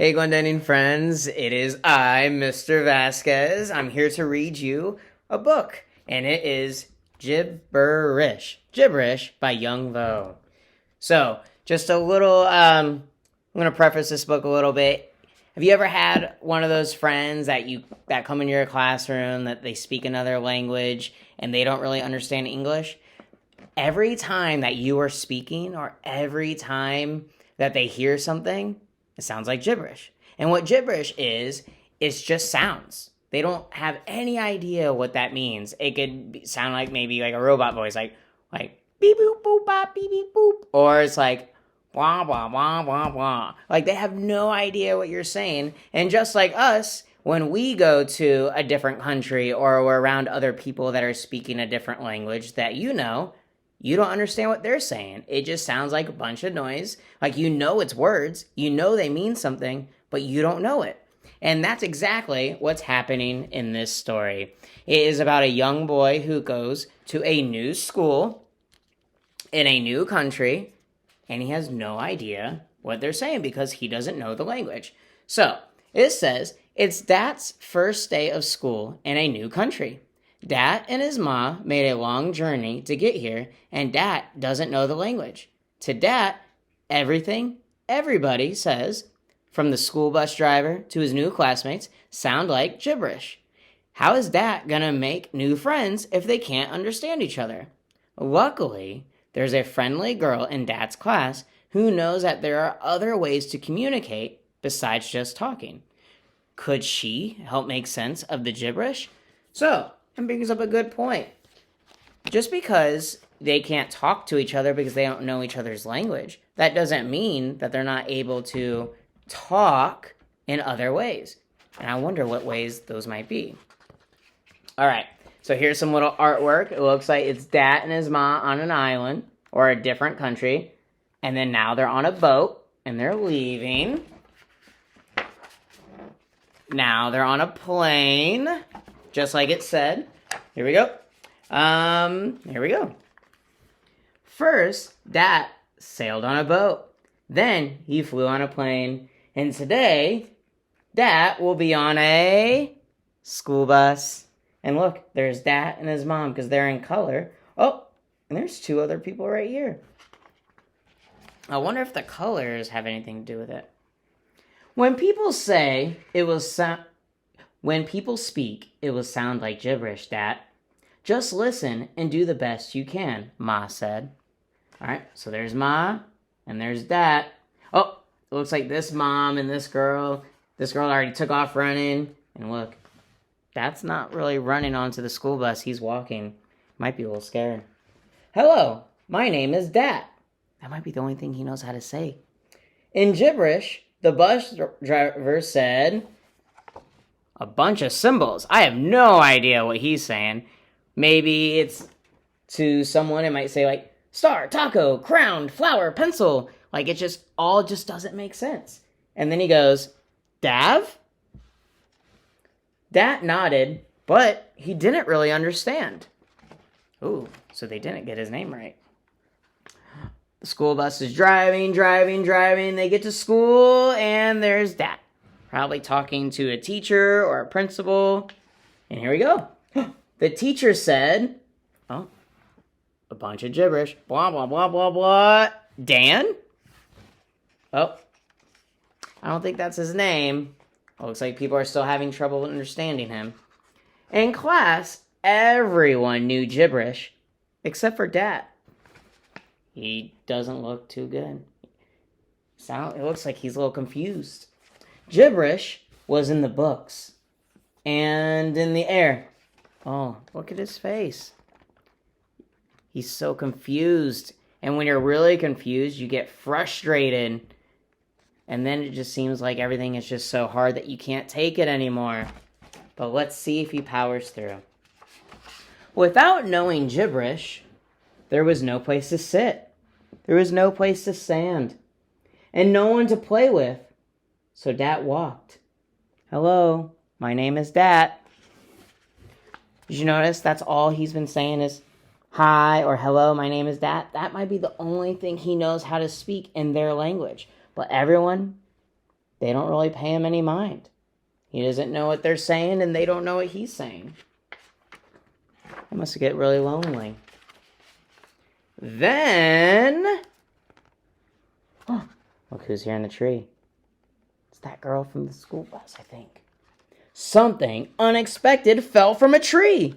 Hey, Glendenning friends, it is I, Mr. Vasquez. I'm here to read you a book, and it is Gibberish. Gibberish by Young Vo. So, just a little, I'm going to preface this book a little bit. Have you ever had one of those friends that come into your classroom that they speak another language and they don't really understand English? Every time that you are speaking or every time that they hear something, it sounds like gibberish. And what gibberish is, it's just sounds. They don't have any idea what that means. It could sound like maybe like a robot voice, like beep boop boop bop beep beep boop, or it's like blah blah blah blah blah. Like they have no idea what you're saying. And just like us, when we go to a different country or we're around other people that are speaking a different language that you don't understand what they're saying. It just sounds like a bunch of noise. Like it's words. You know they mean something, but you don't know it. And that's exactly what's happening in this story. It is about a young boy who goes to a new school in a new country, and he has no idea what they're saying because he doesn't know the language. So, it says, it's Dat's first day of school in a new country. Dat and his ma made a long journey to get here, and Dat doesn't know the language. To Dat, everybody says, from the school bus driver to his new classmates, sound like gibberish. How is Dat gonna make new friends if they can't understand each other? Luckily, there's a friendly girl in Dat's class who knows that there are other ways to communicate besides just talking. Could she help make sense of the gibberish? So, and brings up a good point. Just because they can't talk to each other because they don't know each other's language, that doesn't mean that they're not able to talk in other ways. And I wonder what ways those might be. All right, so here's some little artwork. It looks like it's Dat and his ma on an island or a different country. And then now they're on a boat and they're leaving. Now they're on a plane. Just like it said. Here we go. Here we go. First, Dat sailed on a boat. Then he flew on a plane. And today, Dat will be on a school bus. And look, there's Dat and his mom because they're in color. Oh, and there's two other people right here. I wonder if the colors have anything to do with it. When people say When people speak, it will sound like gibberish, Dat. Just listen and do the best you can, Ma said. All right, so there's Ma, and there's Dat. Oh, it looks like this mom and this girl already took off running. And look, Dat's not really running onto the school bus. He's walking. Might be a little scared. Hello, my name is Dat. That might be the only thing he knows how to say. In gibberish, the bus driver said, a bunch of symbols. I have no idea what he's saying. Maybe it's to someone, it might say like star, taco, crown, flower, pencil. Like it just doesn't make sense. And then he goes, Dav? Dat nodded, but he didn't really understand. Ooh, so they didn't get his name right. The school bus is driving. They get to school and there's Dat. Probably talking to a teacher or a principal. And here we go. The teacher said, a bunch of gibberish. Blah, blah, blah, blah, blah. Dan? Oh, I don't think that's his name. It looks like people are still having trouble understanding him. In class, everyone knew gibberish, except for Dat. He doesn't look too good. It looks like he's a little confused. Gibberish was in the books and in the air. Oh, look at his face. He's so confused. And when you're really confused, you get frustrated. And then it just seems like everything is just so hard that you can't take it anymore. But let's see if he powers through. Without knowing gibberish, there was no place to sit. There was no place to stand. And no one to play with. So Dat walked. Hello, my name is Dat. Did you notice that's all he's been saying is hi or hello, my name is Dat? That might be the only thing he knows how to speak in their language. But everyone they don't really pay him any mind. He doesn't know what they're saying, and they don't know what he's saying. It must get really lonely. Then, look who's here in the tree. It's that girl from the school bus, I think. Something unexpected fell from a tree.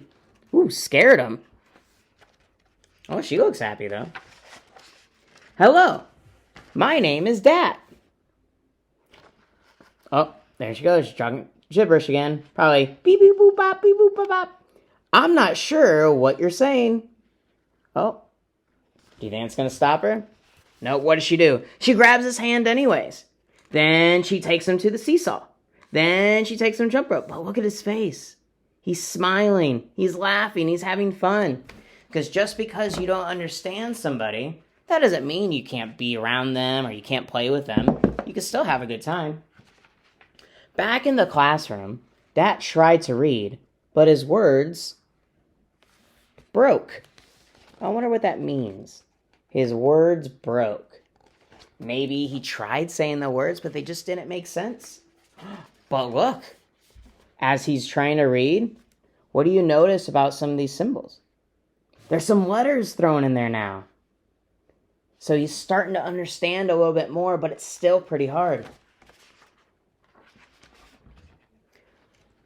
Ooh, scared him. Oh, she looks happy, though. Hello, my name is Dat. Oh, there she goes. She's talking gibberish again. Probably beep, beep, boop, bop, beep, boop, bop, bop. I'm not sure what you're saying. Oh, do you think it's going to stop her? No, what does she do? She grabs his hand anyways. Then she takes him to the seesaw. Then she takes him jump rope. But look at his face. He's smiling. He's laughing. He's having fun. Because just because you don't understand somebody, that doesn't mean you can't be around them or you can't play with them. You can still have a good time. Back in the classroom, Dat tried to read, but his words broke. I wonder what that means. His words broke. Maybe he tried saying the words, but they just didn't make sense. But look, as he's trying to read, what do you notice about some of these symbols? There's some letters thrown in there now. So he's starting to understand a little bit more, but it's still pretty hard.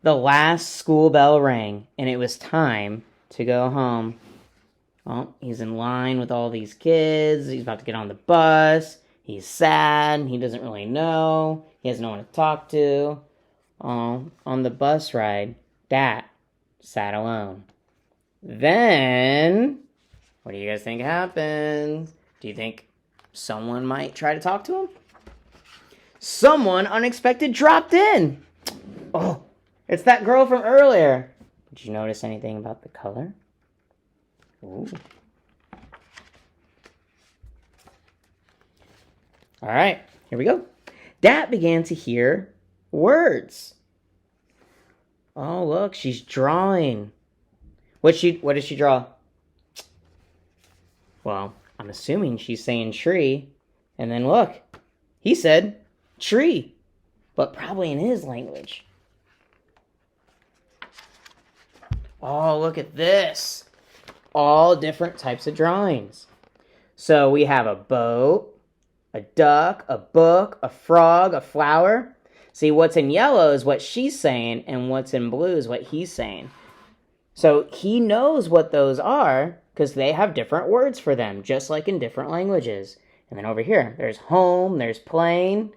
The last school bell rang, and it was time to go home. Well, he's in line with all these kids. He's about to get on the bus. He's sad. He doesn't really know. He has no one to talk to. On the bus ride, Dat sat alone. Then, what do you guys think happens? Do you think someone might try to talk to him? Someone unexpected dropped in. Oh, it's that girl from earlier. Did you notice anything about the color? Ooh. All right, here we go. Dat began to hear words. Oh, look, she's drawing. What does she draw? Well, I'm assuming she's saying tree. And then look, he said tree, but probably in his language. Oh, look at this. All different types of drawings. So we have a boat, a duck, a book, a frog, a flower. See, what's in yellow is what she's saying, and what's in blue is what he's saying. So he knows what those are because they have different words for them, just like in different languages. And then over here, there's home, there's plane,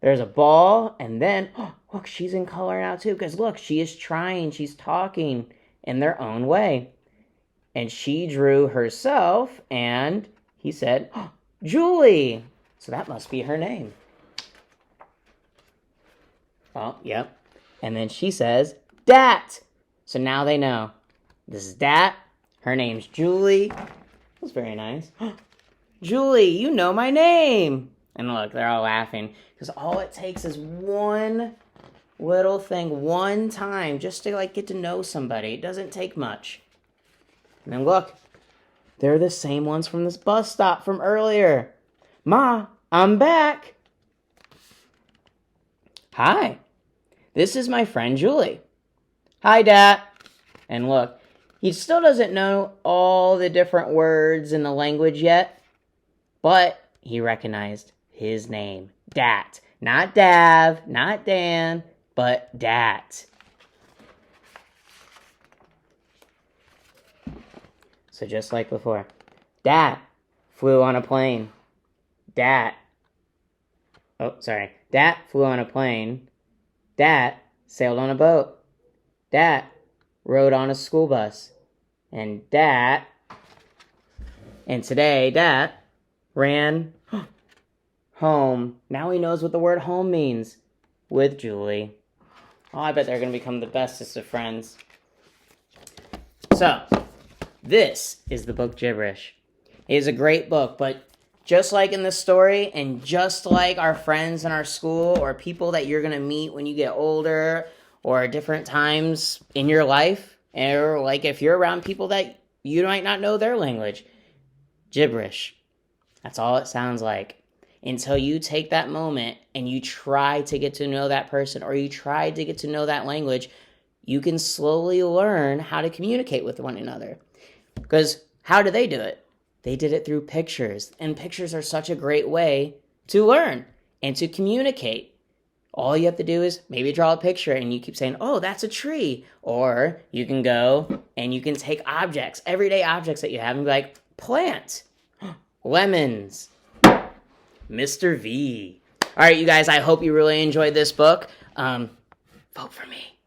there's a ball, and then, oh, look, she's in color now too, because look, she is trying, she's talking in their own way. And she drew herself, and he said, oh, Julie. So that must be her name. Oh, yep. And then she says, Dat. So now they know. This is Dat. Her name's Julie. That's very nice. Julie, you know my name. And look, they're all laughing. Because all it takes is one little thing, one time, just to get to know somebody. It doesn't take much. And then look, they're the same ones from this bus stop from earlier. Ma, I'm back. Hi, this is my friend Julie. Hi, Dat. And look, he still doesn't know all the different words in the language yet, but he recognized his name, Dat. Not Dav, not Dan, but Dat. So just like before, Dat flew on a plane. Dat flew on a plane. Dat sailed on a boat. Dat rode on a school bus. And today, Dat ran home. Now he knows what the word home means with Julie. Oh, I bet they're going to become the bestest of friends. So, this is the book Gibberish. It is a great book, but just like in the story, and just like our friends in our school, or people that you're going to meet when you get older, or different times in your life, or like if you're around people that you might not know their language, gibberish. That's all it sounds like. until you take that moment and you try to get to know that person, or you try to get to know that language, you can slowly learn how to communicate with one another. Because how do they do it? They did it through pictures, and pictures are such a great way to learn and to communicate. All you have to do is maybe draw a picture and you keep saying, oh, that's a tree. Or you can go and you can take objects, everyday objects that you have, and be like, plant, lemons, Mr. V. All right, you guys, I hope you really enjoyed this book. Vote for me.